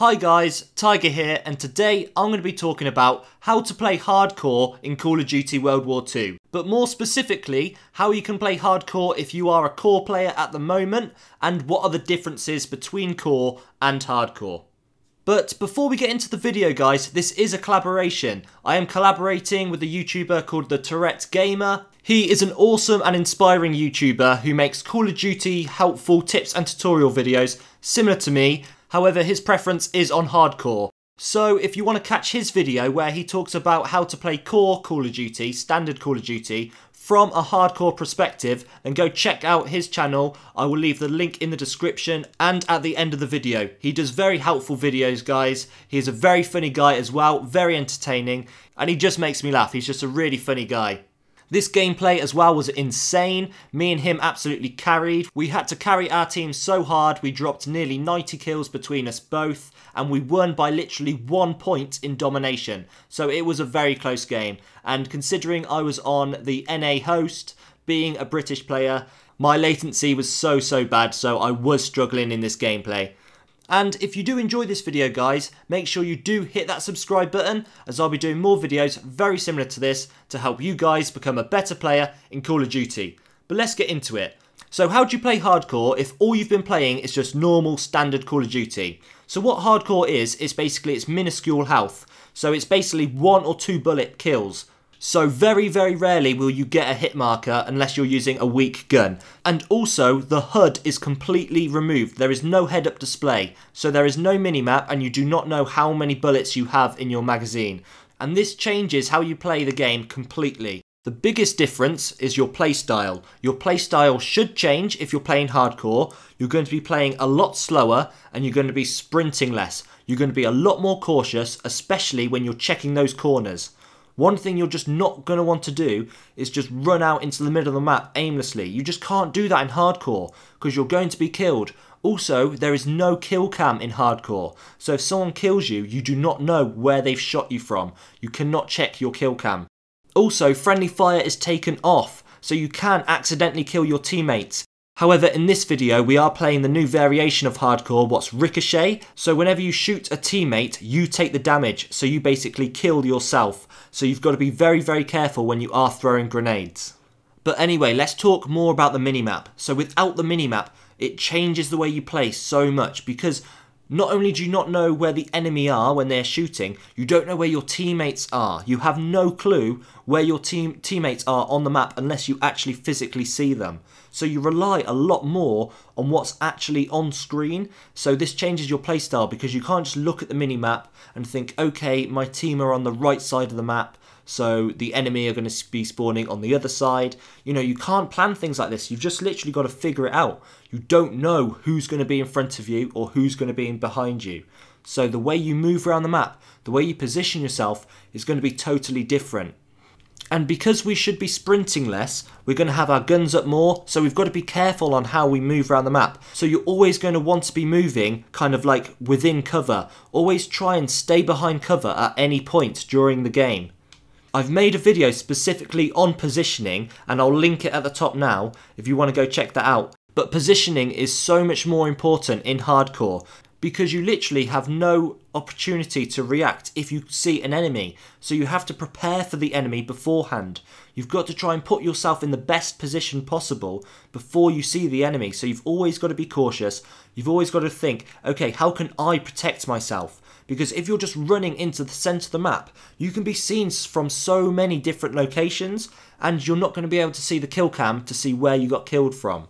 Hi guys, Tiger here, and today I'm going to be talking about how to play hardcore in Call of Duty World War II. But more specifically, how you can play hardcore if you are a core player at the moment, and what are the differences between core and hardcore. But before we get into the video guys, this is a collaboration. I am collaborating with a YouTuber called the Tourette GamR. He is an awesome and inspiring YouTuber who makes Call of Duty helpful tips and tutorial videos similar to me. However, his preference is on hardcore. So if you want to catch his video where he talks about how to play core Call of Duty, standard Call of Duty, from a hardcore perspective, then go check out his channel. I will leave the link in the description and at the end of the video. He does very helpful videos, guys. He is a very funny guy as well, very entertaining, and he just makes me laugh. He's just a really funny guy. This gameplay as well was insane. Me and him absolutely carried. We had to carry our team so hard, we dropped nearly 90 kills between us both, and we won by literally 1 point in domination. So it was a very close game, and considering I was on the NA host, being a British player, my latency was so bad, so I was struggling in this gameplay. And if you do enjoy this video guys, make sure you do hit that subscribe button, as I'll be doing more videos very similar to this to help you guys become a better player in Call of Duty. But let's get into it. So how do you play hardcore if all you've been playing is just normal standard Call of Duty? So what hardcore is basically it's minuscule health. So it's basically 1 or 2 bullet kills. So very rarely will you get a hit marker unless you're using a weak gun. And also the HUD is completely removed. There is no head-up display. So there is no minimap and you do not know how many bullets you have in your magazine. And this changes how you play the game completely. The biggest difference is your playstyle. Your playstyle should change if you're playing hardcore. You're going to be playing a lot slower and you're going to be sprinting less. You're going to be a lot more cautious, especially when you're checking those corners. One thing you're just not going to want to do is just run out into the middle of the map aimlessly. You just can't do that in hardcore because you're going to be killed. Also, there is no kill cam in hardcore. So if someone kills you, you do not know where they've shot you from. You cannot check your kill cam. Also, friendly fire is taken off, so you can accidentally kill your teammates. However, in this video, we are playing the new variation of hardcore, what's ricochet. So whenever you shoot a teammate, you take the damage, so you basically kill yourself. So you've got to be very careful when you are throwing grenades. But anyway, let's talk more about the minimap. So without the minimap, it changes the way you play so much, because not only do you not know where the enemy are when they're shooting, you don't know where your teammates are. You have no clue where your teammates are on the map unless you actually physically see them. So you rely a lot more on what's actually on screen. So this changes your playstyle because you can't just look at the minimap and think, okay, my team are on the right side of the map, so the enemy are going to be spawning on the other side. You know, you can't plan things like this. You've just literally got to figure it out. You don't know who's going to be in front of you or who's going to be in behind you. So the way you move around the map, the way you position yourself is going to be totally different. And because we should be sprinting less, we're going to have our guns up more, so we've got to be careful on how we move around the map. So you're always going to want to be moving kind of like within cover. Always try and stay behind cover at any point during the game. I've made a video specifically on positioning, and I'll link it at the top now if you want to go check that out. But positioning is so much more important in hardcore, because you literally have no opportunity to react if you see an enemy. So you have to prepare for the enemy beforehand. You've got to try and put yourself in the best position possible before you see the enemy. So you've always got to be cautious. You've always got to think, okay, how can I protect myself? Because if you're just running into the centre of the map, you can be seen from so many different locations, and you're not going to be able to see the kill cam to see where you got killed from.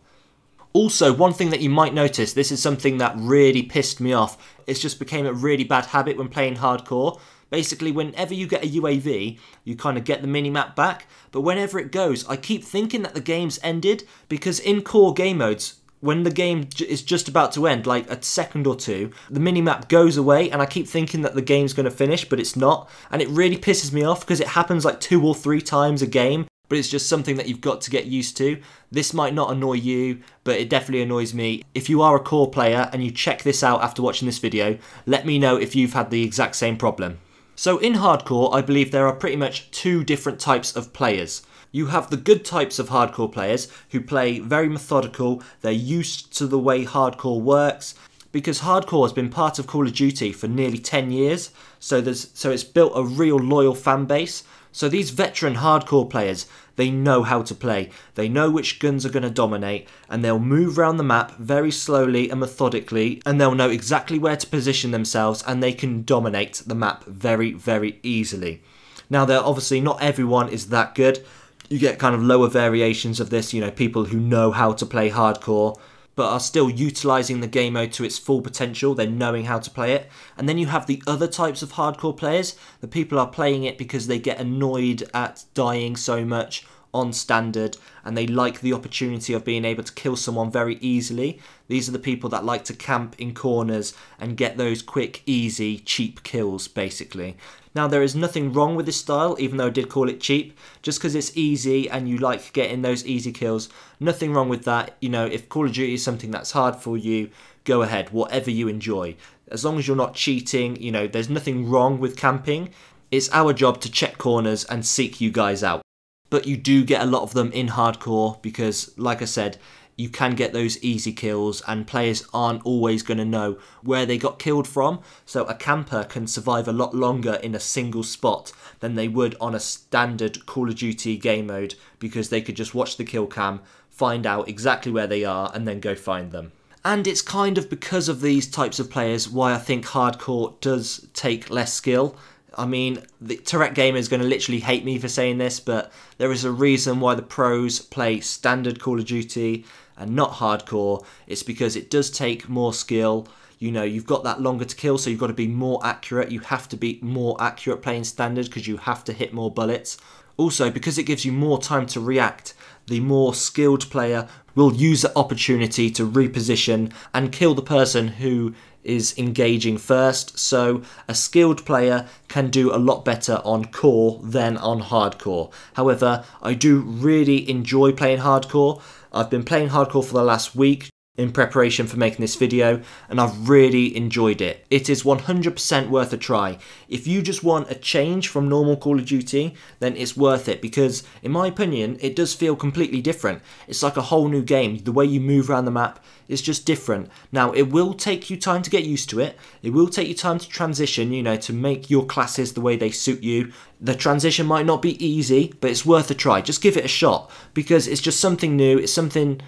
Also, one thing that you might notice, this is something that really pissed me off. It's just became a really bad habit when playing hardcore. Basically, whenever you get a UAV, you kind of get the minimap back. But whenever it goes, I keep thinking that the game's ended. Because in core game modes, when the game is just about to end, like a second or two, the minimap goes away and I keep thinking that the game's going to finish, but it's not. And it really pisses me off because it happens like 2 or 3 times a game. But it's just something that you've got to get used to. This might not annoy you, but it definitely annoys me. If you are a core player and you check this out after watching this video, let me know if you've had the exact same problem. So in hardcore, I believe there are pretty much 2 different types of players. You have the good types of hardcore players who play very methodical, they're used to the way hardcore works, because hardcore has been part of Call of Duty for nearly 10 years, so it's built a real loyal fan base. So these veteran hardcore players, they know how to play, they know which guns are going to dominate, and they'll move around the map very slowly and methodically, and they'll know exactly where to position themselves, and they can dominate the map very, very easily. Now, obviously not everyone is that good. You get kind of lower variations of this, you know, people who know how to play hardcore, but are still utilising the game mode to its full potential. They're knowing how to play it. And then you have the other types of hardcore players. The people are playing it because they get annoyed at dying so much on standard, and they like the opportunity of being able to kill someone very easily. These are the people that like to camp in corners and get those quick, easy, cheap kills, basically. Now, there is nothing wrong with this style, even though I did call it cheap. Just because it's easy and you like getting those easy kills, nothing wrong with that. You know, if Call of Duty is something that's hard for you, go ahead, whatever you enjoy. As long as you're not cheating, you know, there's nothing wrong with camping. It's our job to check corners and seek you guys out. But you do get a lot of them in hardcore because, like I said, you can get those easy kills, and players aren't always going to know where they got killed from. So a camper can survive a lot longer in a single spot than they would on a standard Call of Duty game mode, because they could just watch the kill cam, find out exactly where they are, and then go find them. And it's kind of because of these types of players why I think hardcore does take less skill. I mean, the Tourette GamR is going to literally hate me for saying this, but there is a reason why the pros play standard Call of Duty and not hardcore. It's because it does take more skill. You know, you've got that longer to kill, so you've got to be more accurate. You have to be more accurate playing standard because you have to hit more bullets. Also, because it gives you more time to react, the more skilled player will use the opportunity to reposition and kill the person who is engaging first. So a skilled player can do a lot better on core than on hardcore. However, I do really enjoy playing hardcore. I've been playing hardcore for the last week in preparation for making this video, and I've really enjoyed it. It is 100% worth a try. If you just want a change from normal Call of Duty, then it's worth it, because in my opinion it does feel completely different. It's like a whole new game. The way you move around the map is just different. Now, it will take you time to get used to it. It will take you time to transition, you know, to make your classes the way they suit you. The transition might not be easy, but it's worth a try. Just give it a shot, because it's just something new. It's something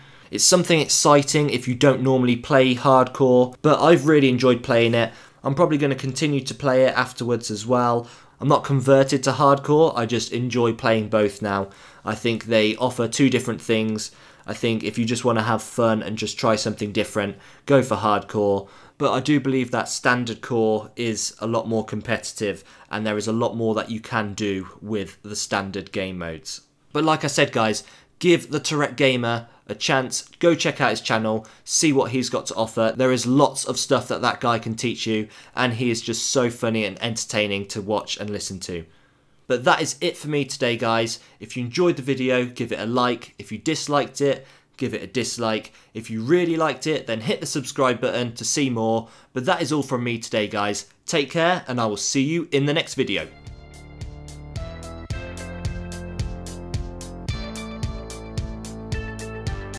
exciting if you don't normally play hardcore, but I've really enjoyed playing it. I'm probably going to continue to play it afterwards as well. I'm not converted to hardcore, I just enjoy playing both now. I think they offer two different things. I think if you just want to have fun and just try something different, go for hardcore. But I do believe that standard core is a lot more competitive, and there is a lot more that you can do with the standard game modes. But like I said, guys, give the Tourette GamR a chance. Go check out his channel, see what he's got to offer. There is lots of stuff that guy can teach you, and he is just so funny and entertaining to watch and listen to. But that is it for me today, guys. If you enjoyed the video, give it a like. If you disliked it, give it a dislike. If you really liked it, then hit the subscribe button to see more. But that is all from me today, guys. Take care, and I will see you in the next video.